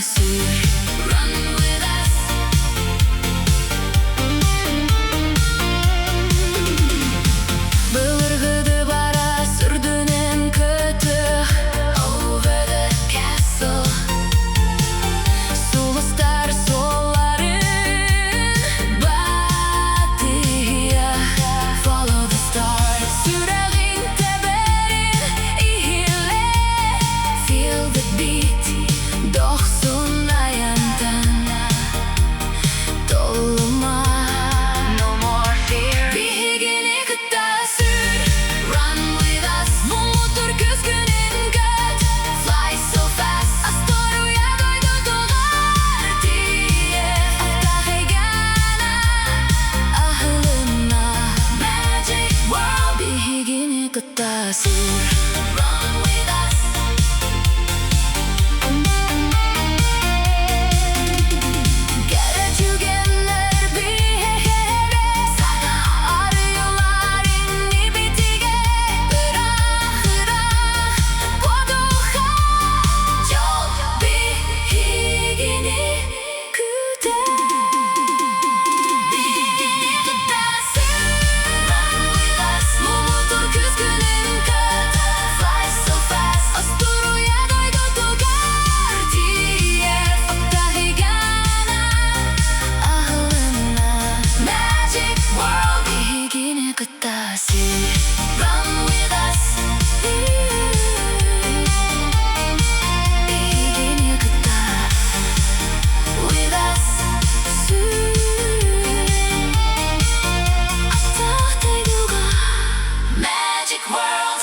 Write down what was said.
сүүр. Run with us. Былыргы дыбарыас үрдүнэн кытта. Over the castle. Сулыстар суолларын баттыах. Follow the stars. Сүрәгин теберин ихиле. Feel the beat. Дохсун аянтан. Толума. No more fear. Биһигини кытта сүүр. Run with us. Муңутуур күүскүнэн көт. Fly so fast. Остуоруйа дойдутугар. тиийиэх. Аптаах эйгэ аана. аһылынна. Magic world. Биһигини кытта сүүр. Run with us. Көхсүгэр биһигини. Арыюларын нибитиге. Ыраах бодуха. Жол биһигини күүтэ. Биһигини кытта сүүр. Run with us. Муңутуур күүскүнэн көт. Fly so fast. Остуоруйа дойдутугар. тиийиэх. Аптаах эйгэ аана. аһылынна. Magic world. Биһигини кытта сүүр. Run with us. Биһигини кытта with us. сүүр. Аптаах дойдугар. Magic world.